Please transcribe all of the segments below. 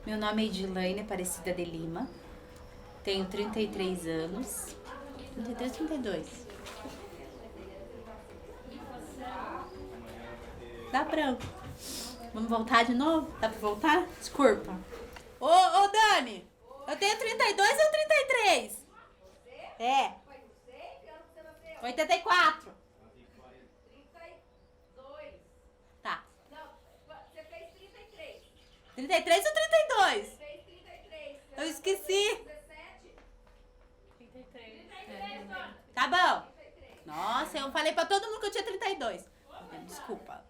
Meu nome é Edilaine Aparecida de Lima, tenho 33 anos, 33, 32. Dá branco. Vamos voltar de novo? Dá pra voltar? Desculpa. Ô Dani, eu tenho 32 ou 33? É. 84. Tá. 33 ou 32? Eu esqueci. 33. Tá bom. Nossa, eu falei pra todo mundo que eu tinha 32. Desculpa.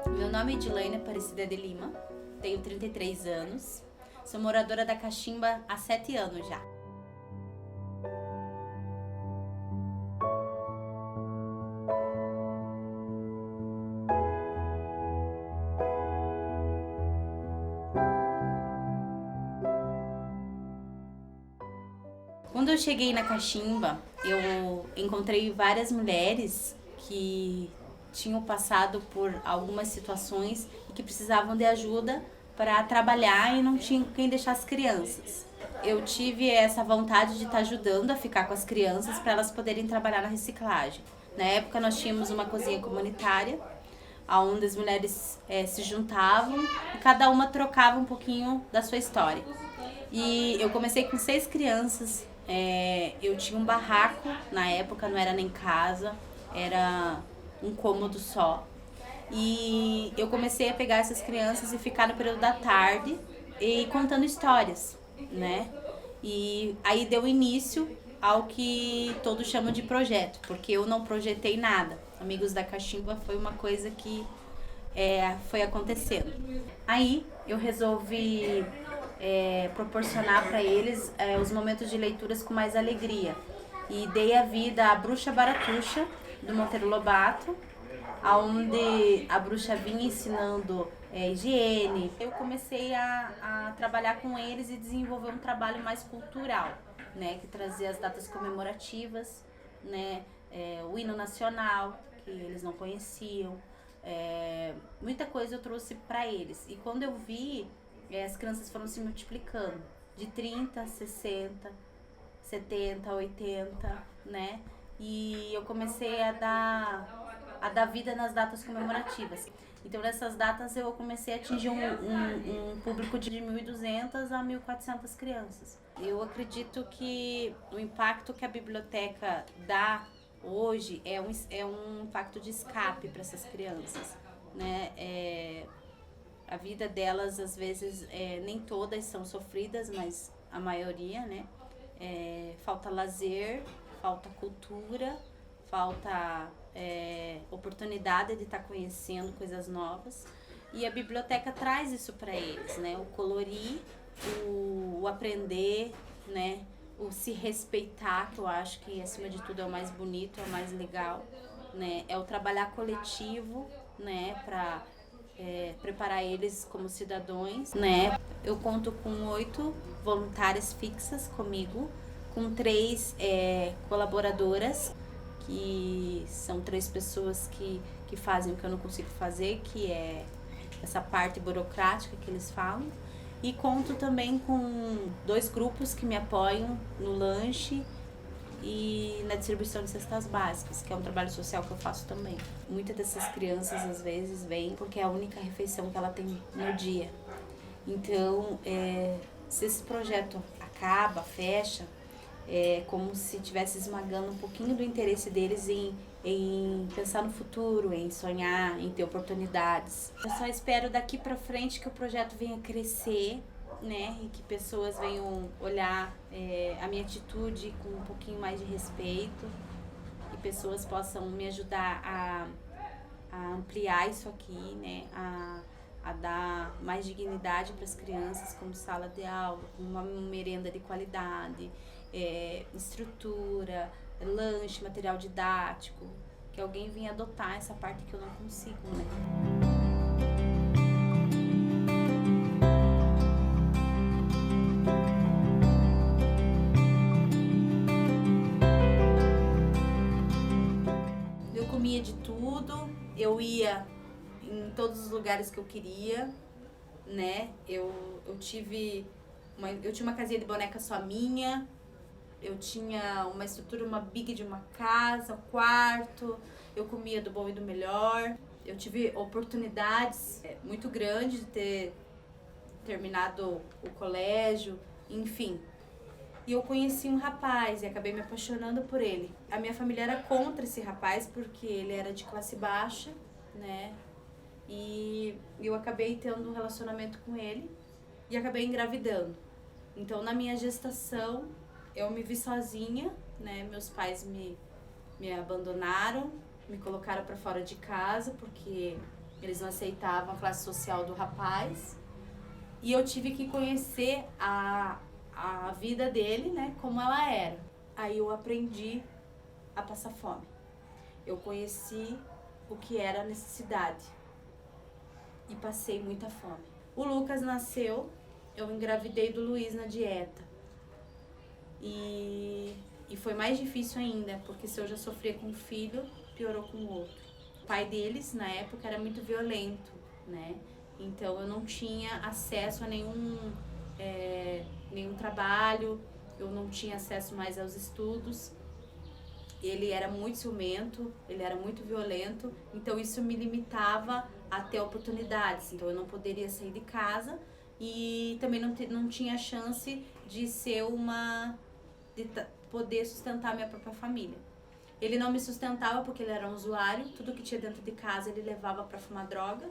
Meu nome é Edilaine Aparecida de Lima, tenho 33 anos, sou moradora da Caximba há 7 anos já. Quando eu cheguei na Caximba, eu encontrei várias mulheres que tinham passado por algumas situações e que precisavam de ajuda para trabalhar e não tinham quem deixar as crianças. Eu tive essa vontade de estar ajudando a ficar com as crianças para elas poderem trabalhar na reciclagem. Na época nós tínhamos uma cozinha comunitária, onde as mulheres se juntavam e cada uma trocava um pouquinho da sua história. E eu comecei com 6 crianças. Eu tinha um barraco, na época não era nem casa, era um cômodo só. E eu comecei a pegar essas crianças e ficar no período da tarde e contando histórias, né? E aí deu início ao que todos chamam de projeto, porque eu não projetei nada. Amigos da Caximba foi uma coisa que foi acontecendo. Aí eu resolvi proporcionar para eles os momentos de leituras com mais alegria. E dei a vida à Bruxa Baratuxa, do Monteiro Lobato, onde a bruxa vinha ensinando higiene. Eu comecei a trabalhar com eles e desenvolver um trabalho mais cultural, né, que trazia as datas comemorativas, né, o hino nacional, que eles não conheciam. Muita coisa eu trouxe para eles. E quando eu vi, as crianças foram se multiplicando, de 30, 60, 70, 80, né? E eu comecei a dar vida nas datas comemorativas. Então, nessas datas, eu comecei a atingir um público de 1.200 a 1.400 crianças. Eu acredito que o impacto que a biblioteca dá hoje é um impacto de escape para essas crianças, né? A vida delas, às vezes, nem todas são sofridas, mas a maioria, né? Falta lazer, falta cultura, falta oportunidade de estar conhecendo coisas novas. E a biblioteca traz isso para eles, né? O colorir, o aprender, né? O se respeitar, que eu acho que acima de tudo é o mais bonito, é o mais legal, né? É o trabalhar coletivo, né? Para preparar eles como cidadãos, né? Eu conto com 8 voluntárias fixas comigo, com 3 colaboradoras, que são 3 pessoas que fazem o que eu não consigo fazer, que é essa parte burocrática que eles falam. E conto também com 2 grupos que me apoiam no lanche e na distribuição de cestas básicas, que é um trabalho social que eu faço também. Muitas dessas crianças, às vezes, vêm porque é a única refeição que ela tem no dia. Então, se esse projeto acaba, fecha, é como se estivesse esmagando um pouquinho do interesse deles em pensar no futuro, em sonhar, em ter oportunidades. Eu só espero daqui pra frente que o projeto venha crescer, né, e que pessoas venham olhar a minha atitude com um pouquinho mais de respeito, e pessoas possam me ajudar a ampliar isso aqui, né? A dar mais dignidade para as crianças, como sala de aula, uma merenda de qualidade, estrutura, lanche, material didático, que alguém venha adotar essa parte que eu não consigo, né? Eu comia de tudo, eu ia em todos os lugares que eu queria, né? Eu tinha uma casinha de boneca só minha, eu tinha uma estrutura, uma big de uma casa, um quarto, eu comia do bom e do melhor. Eu tive oportunidades muito grandes de ter terminado o colégio, enfim. E eu conheci um rapaz e acabei me apaixonando por ele. A minha família era contra esse rapaz porque ele era de classe baixa, né? E eu acabei tendo um relacionamento com ele e acabei engravidando. Então, na minha gestação, eu me vi sozinha, né? Meus pais me abandonaram, me colocaram para fora de casa porque eles não aceitavam a classe social do rapaz. E eu tive que conhecer a vida dele, né? Como ela era. Aí eu aprendi a passar fome. Eu conheci o que era a necessidade. E passei muita fome. O Lucas nasceu, eu engravidei do Luiz na dieta. E foi mais difícil ainda, porque se eu já sofria com um filho, piorou com o outro. O pai deles, na época, era muito violento, né? Então eu não tinha acesso a nenhum trabalho, eu não tinha acesso mais aos estudos. Ele era muito ciumento, ele era muito violento, então isso me limitava a ter oportunidades. Então eu não poderia sair de casa e também não tinha chance de ser de poder sustentar minha própria família. Ele não me sustentava porque ele era um usuário, tudo que tinha dentro de casa ele levava para fumar droga.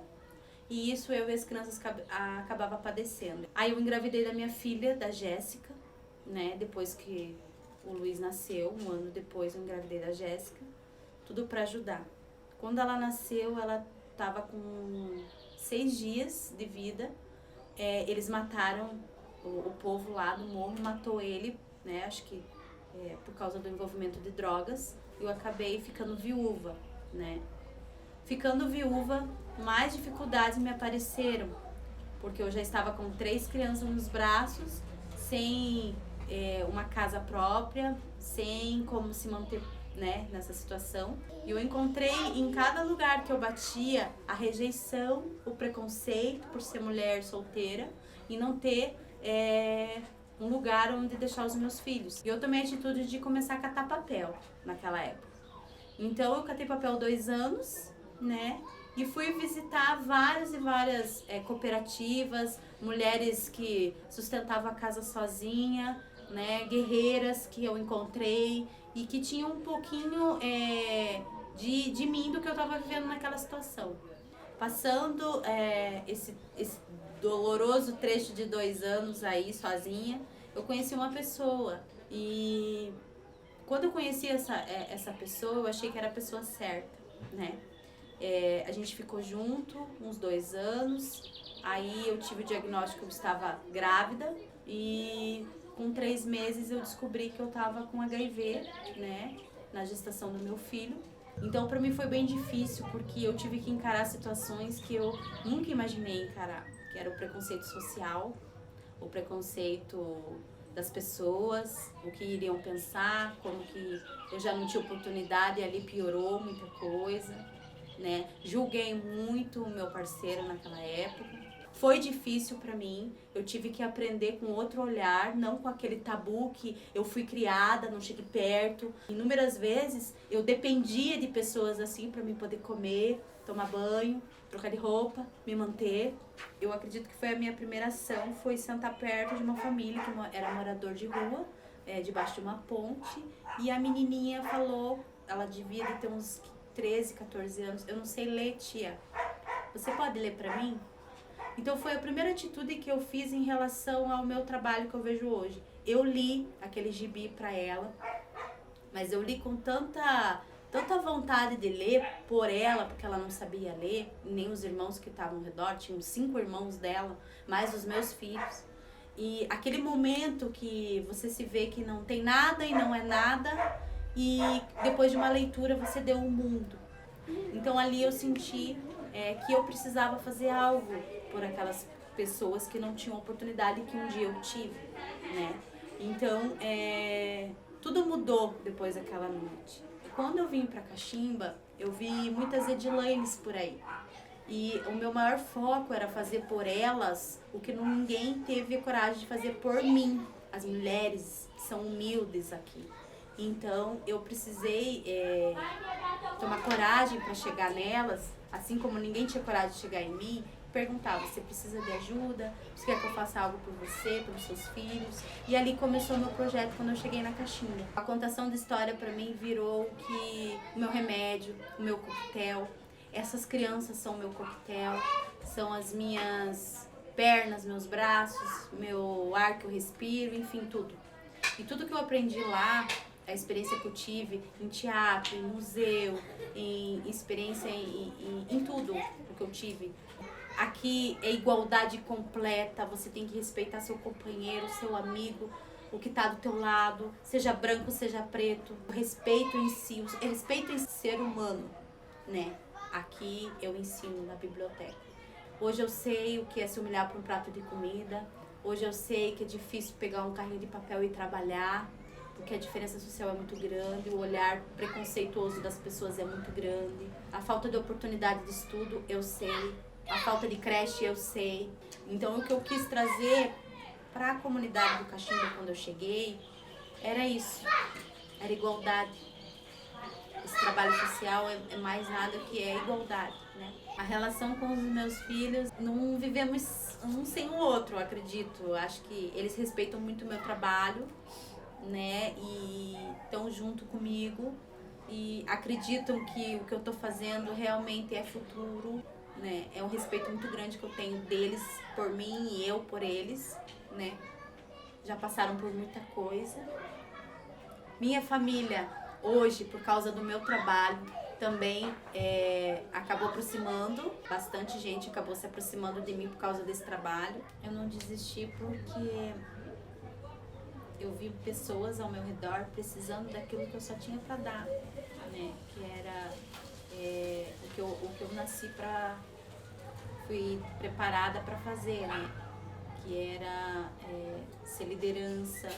E isso eu e as crianças acabava padecendo. Aí eu engravidei da minha filha, da Jéssica, né? Depois que o Luiz nasceu, um ano depois eu engravidei da Jéssica. Tudo para ajudar. Quando ela nasceu, ela estava com 6 dias de vida. Eles mataram, o povo lá do morro matou ele, né? Acho que por causa do envolvimento de drogas. Eu acabei ficando viúva, né? Ficando viúva, mais dificuldades me apareceram, porque eu já estava com 3 crianças nos braços, sem uma casa própria, sem como se manter, né, nessa situação. E eu encontrei em cada lugar que eu batia a rejeição, o preconceito por ser mulher solteira e não ter um lugar onde deixar os meus filhos. E eu tomei a atitude de começar a catar papel naquela época. Então eu catei papel 2 anos, né? E fui visitar várias e várias cooperativas, mulheres que sustentavam a casa sozinha, né? Guerreiras que eu encontrei e que tinham um pouquinho de mim do que eu estava vivendo naquela situação. Passando esse doloroso trecho de 2 anos aí sozinha, eu conheci uma pessoa e quando eu conheci essa pessoa, eu achei que era a pessoa certa, né? A gente ficou junto uns 2 anos, aí eu tive o diagnóstico que eu estava grávida e com 3 meses eu descobri que eu estava com HIV, né, na gestação do meu filho. Então para mim foi bem difícil porque eu tive que encarar situações que eu nunca imaginei encarar, que era o preconceito social, o preconceito das pessoas, o que iriam pensar, como que eu já não tinha oportunidade e ali piorou muita coisa, né? Julguei muito o meu parceiro naquela época. Foi difícil pra mim, eu tive que aprender com outro olhar, não com aquele tabu que eu fui criada, não cheguei perto. Inúmeras vezes eu dependia de pessoas assim pra mim poder comer, tomar banho, trocar de roupa, me manter. Eu acredito que foi a minha primeira ação, foi sentar perto de uma família que era morador de rua, debaixo de uma ponte, e a menininha falou, ela devia de ter uns 13, 14 anos, eu não sei ler, tia. Você pode ler pra mim? Então foi a primeira atitude que eu fiz em relação ao meu trabalho que eu vejo hoje. Eu li aquele gibi pra ela, mas eu li com tanta tanta vontade de ler por ela, porque ela não sabia ler, nem os irmãos que estavam ao redor, tinham 5 irmãos dela, mais os meus filhos. E aquele momento que você se vê que não tem nada e não é nada, e depois de uma leitura você deu um mundo. Então ali eu senti que eu precisava fazer algo por aquelas pessoas que não tinham oportunidade que um dia eu tive, né? Então tudo mudou depois daquela noite. Quando eu vim para Caximba, eu vi muitas Edilaines por aí. E o meu maior foco era fazer por elas o que ninguém teve a coragem de fazer por mim. As mulheres são humildes aqui. Então eu precisei tomar coragem para chegar nelas, assim como ninguém tinha coragem de chegar em mim. Perguntava: você precisa de ajuda? Você quer que eu faça algo por você, pelos seus filhos? E ali começou o meu projeto quando eu cheguei na Caximba. A contação da história para mim virou que o meu remédio, o meu coquetel. Essas crianças são o meu coquetel, são as minhas pernas, meus braços, meu ar que eu respiro, enfim, tudo. E tudo que eu aprendi lá, a experiência que eu tive em teatro, em museu, em experiência em tudo o que eu tive. Aqui é igualdade completa, você tem que respeitar seu companheiro, seu amigo, o que está do teu lado, seja branco, seja preto. O respeito em si, o respeito em ser humano, né? Aqui eu ensino na biblioteca. Hoje eu sei o que é se humilhar por um prato de comida. Hoje eu sei que é difícil pegar um carrinho de papel e trabalhar, porque a diferença social é muito grande, o olhar preconceituoso das pessoas é muito grande. A falta de oportunidade de estudo, eu sei. A falta de creche, eu sei. Então o que eu quis trazer para a comunidade do Caximba quando eu cheguei era isso, era igualdade. Esse trabalho social é mais nada que é igualdade, né? A relação com os meus filhos, não vivemos um sem o outro, eu acredito. Acho que eles respeitam muito o meu trabalho, né? E estão junto comigo e acreditam que o que eu estou fazendo realmente é futuro, né? É um respeito muito grande que eu tenho deles por mim e eu por eles, né? Já passaram por muita coisa. Minha família hoje, por causa do meu trabalho, também acabou aproximando, bastante gente acabou se aproximando de mim por causa desse trabalho. Eu não desisti porque eu vi pessoas ao meu redor precisando daquilo que eu só tinha para dar, né? Que era o que eu nasci para, fui preparada para fazer, né? Que era ser liderança,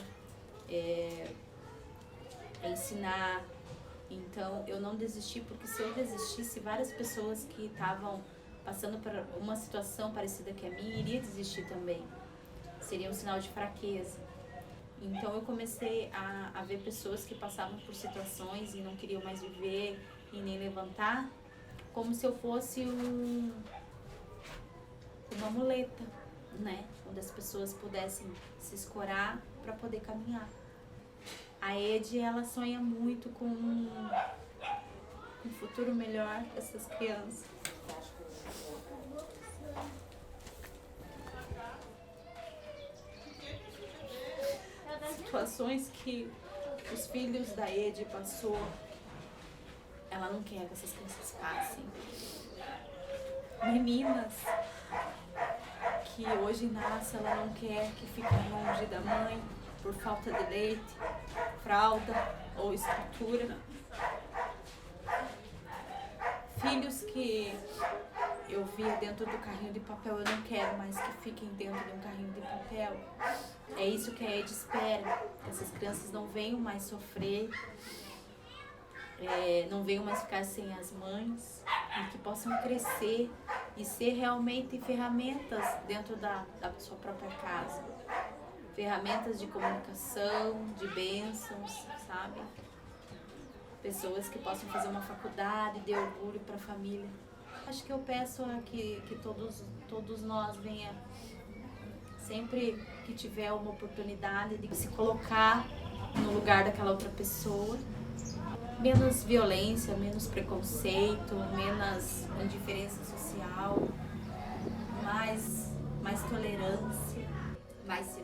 ensinar. Então eu não desisti, porque se eu desistisse, várias pessoas que estavam passando por uma situação parecida que a minha iriam desistir também. Seria um sinal de fraqueza. Então eu comecei a ver pessoas que passavam por situações e não queriam mais viver e nem levantar, como se eu fosse uma muleta, né? Onde as pessoas pudessem se escorar para poder caminhar. A Ed, ela sonha muito com um futuro melhor para essas crianças. Situações que os filhos da Ed passou, ela não quer que essas crianças passem. Meninas que hoje nascem, ela não quer que fiquem longe da mãe por falta de leite, fralda ou estrutura. Filhos que eu via dentro do carrinho de papel, eu não quero mais que fiquem dentro de um carrinho de papel. É isso que a Ed espera, que essas crianças não venham mais sofrer, não venham mais ficar sem as mães, e que possam crescer e ser realmente ferramentas dentro da sua própria casa. Ferramentas de comunicação, de bênçãos, sabe? Pessoas que possam fazer uma faculdade de orgulho para a família. Acho que eu peço que todos nós venham, sempre que tiver uma oportunidade, de se colocar no lugar daquela outra pessoa. Menos violência, menos preconceito, menos indiferença social, mais tolerância, mais